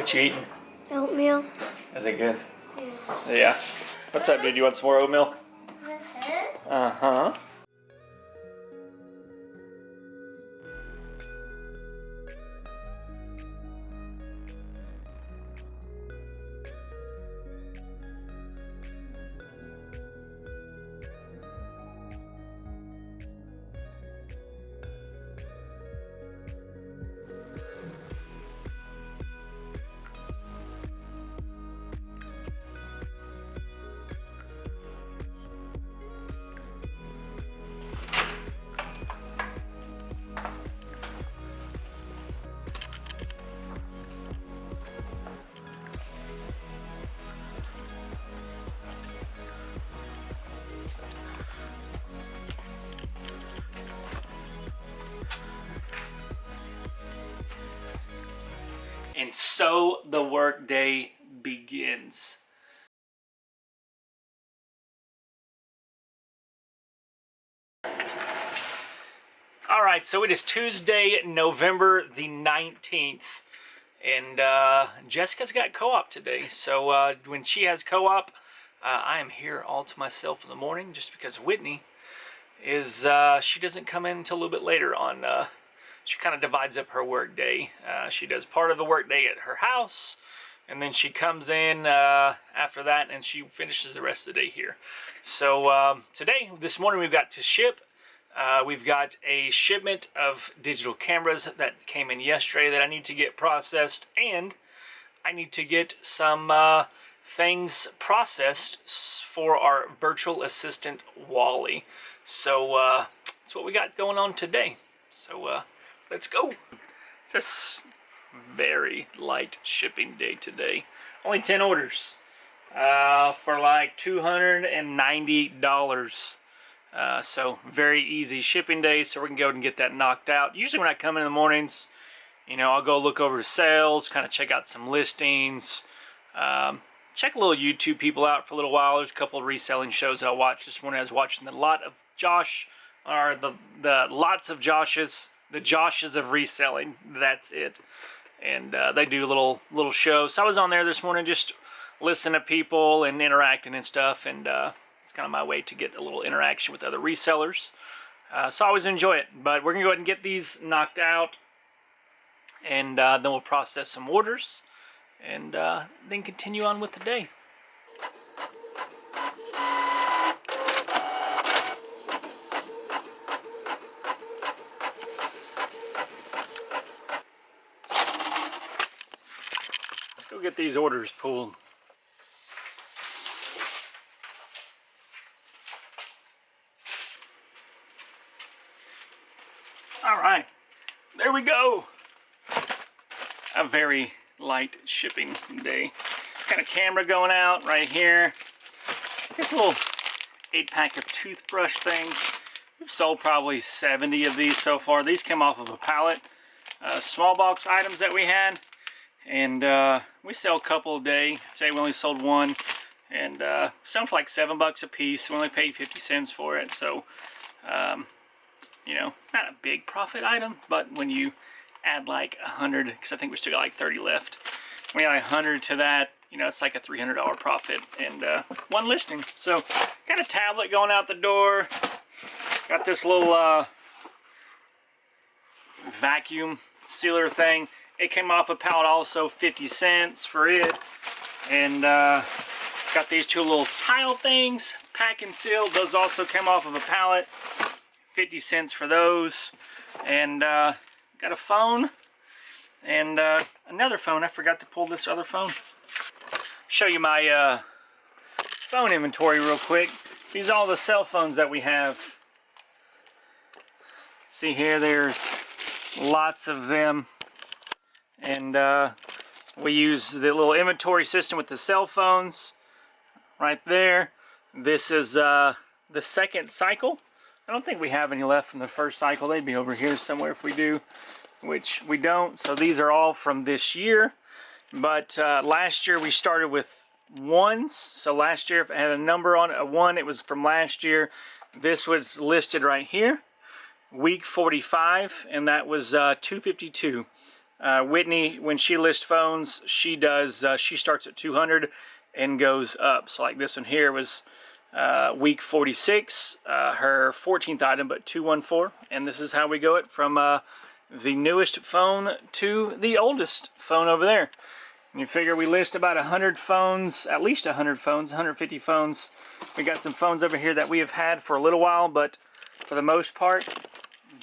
What you eating? Oatmeal. Is it good? Yeah. What's up, dude? You want some more oatmeal? Uh-huh. And so the workday begins. Alright, so it is Tuesday, November the 19th. And Jessica's got co-op today. So when she has co-op, I am here all to myself in the morning just because Whitney is, she doesn't come in until a little bit later on. She kind of divides up her work day. She does part of the work day at her house, and then she comes in after that, and she finishes the rest of the day here. So this morning, we've got to ship. We've got a shipment of digital cameras that came in yesterday that I need to get processed, and I need to get some things processed for our virtual assistant, Wally. So that's what we got going on today. So let's go. It's a very light shipping day today. Only 10 orders for like $290. So very easy shipping day, so we can go and get that knocked out. Usually when I come in the mornings, you know, I'll go look over sales, kind of check out some listings, check a little YouTube people out for a little while. There's a couple of reselling shows that I watched this morning. I was watching the lots of Joshes, the Joshes of reselling. That's it. And they do little shows. So I was on there this morning just listening to people and interacting and stuff, and it's kind of my way to get a little interaction with other resellers. So I always enjoy it. But we're going to go ahead and get these knocked out, and then we'll process some orders, and then continue on with the day. Let's go get these orders pulled. Alright, there we go. A very light shipping day. Got a camera going out right here. This little 8-pack of toothbrush things. We've sold probably 70 of these so far. These came off of a pallet. Small box items that we had. And we sell a couple a day. Today we only sold one. And some for like $7 a piece. We only paid 50 cents for it. So, you know, not a big profit item, but when you add like 100, because I think we still got like 30 left, we add 100 to that, you know, it's like a $300 profit, and one listing. So got a tablet going out the door, got this little vacuum sealer thing. It came off a pallet also, 50 cents for it. And got these two little tile things, pack and seal. Those also came off of a pallet, 50 cents for those. And got a phone and another phone. I forgot to pull this other phone. Show you my phone inventory real quick. These are all the cell phones that we have. See here, there's lots of them. And we use the little inventory system with the cell phones right there. This is the second cycle. I don't think we have any left from the first cycle. They'd be over here somewhere if we do, which we don't. So these are all from this year. But last year we started with ones. So last year, if it had a number on it, a 1, it was from last year. This was listed right here, week 45, and that was 252. Whitney, when she lists phones, she starts at 200 and goes up. So like this one here was week 46, her 14th item, but 214. And this is how we go it from the newest phone to the oldest phone over there. And you figure we list about 100 phones, at least 100 phones, 150 phones. We got some phones over here that we have had for a little while, but for the most part,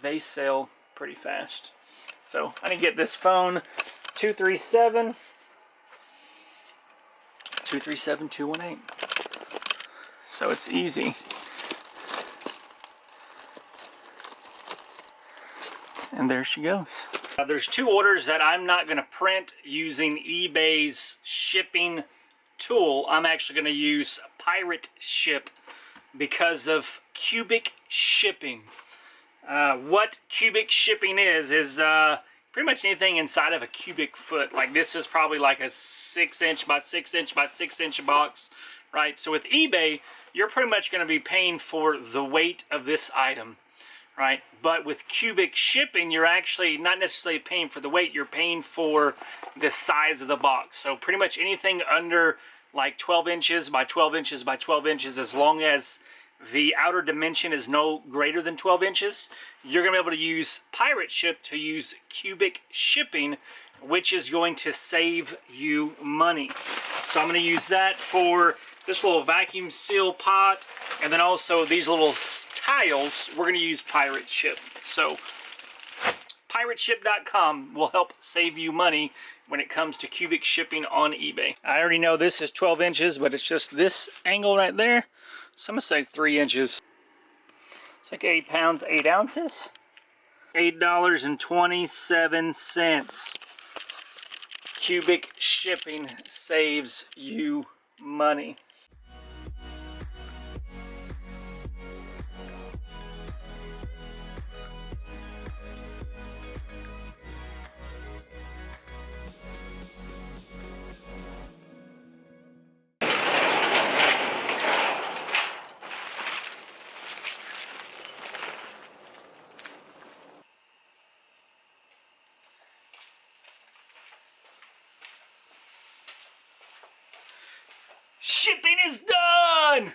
they sell pretty fast. So I didn't get this phone, 237-218. So it's easy. And there she goes. There's two orders that I'm not going to print using eBay's shipping tool. I'm actually going to use Pirate Ship because of cubic shipping. What cubic shipping is pretty much anything inside of a cubic foot. Like this is probably like a 6-inch by 6-inch by 6-inch box, right? So with eBay, you're pretty much going to be paying for the weight of this item, right? But with cubic shipping, you're actually not necessarily paying for the weight, you're paying for the size of the box. So pretty much anything under like 12 inches by 12 inches by 12 inches, as long as the outer dimension is no greater than 12 inches, you're going to be able to use Pirate Ship to use cubic shipping, which is going to save you money. So I'm going to use that for this little vacuum seal pot, and then also these little tiles, we're going to use Pirate Ship. So pirateship.com will help save you money when it comes to cubic shipping on eBay. I already know this is 12 inches, but it's just this angle right there. So I'm going to say 3 inches. It's like 8 pounds, 8 ounces. $8.27. Cubic shipping saves you money. Shipping is done!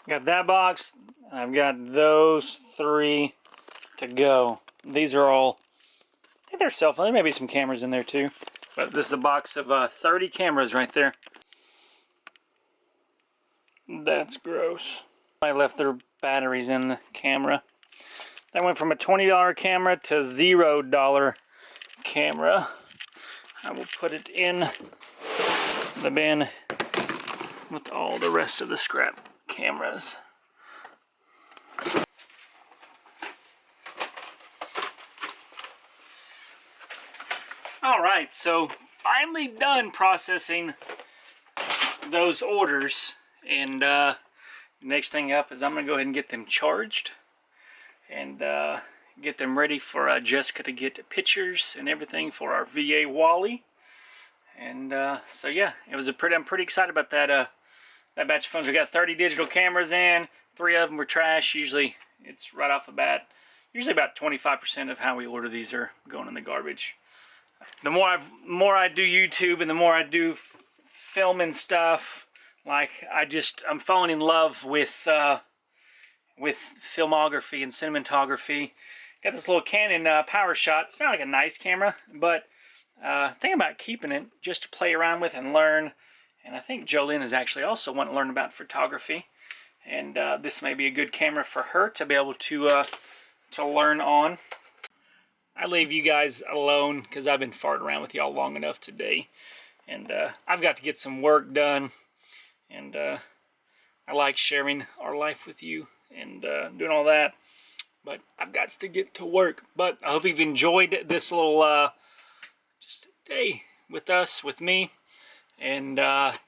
Got that box. I've got those 3 to go. These are all, I think they're cell phone. There may be some cameras in there too. But this is a box of 30 cameras right there. That's gross. I left their batteries in the camera. That went from a $20 camera to $0 camera. I will put it in the bin with all the rest of the scrap cameras. Alright, so finally done processing those orders. And next thing up is I'm going to go ahead and get them charged and get them ready for Jessica to get pictures and everything for our VA Wally. And so yeah, I'm pretty excited about that that batch of phones. We got 30 digital cameras in. 3 of them were trash. Usually it's right off the bat. Usually about 25% of how we order these are going in the garbage. The more I do YouTube and the more I do filming stuff, like I'm falling in love with filmography and cinematography. Got this little Canon Power Shot. It's not like a nice camera, but thinking about keeping it just to play around with and learn. And I think Jolene is actually also wanting to learn about photography, and this may be a good camera for her to be able to learn on. I leave you guys alone because I've been farting around with y'all long enough today, and I've got to get some work done. And I like sharing our life with you and doing all that. But I've got to get to work. But I hope you've enjoyed this little just day with us, with me. And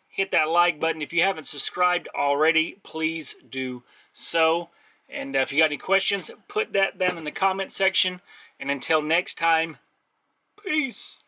hit that like button. If you haven't subscribed already, please do so. And if you got any questions, put that down in the comment section. And until next time, peace.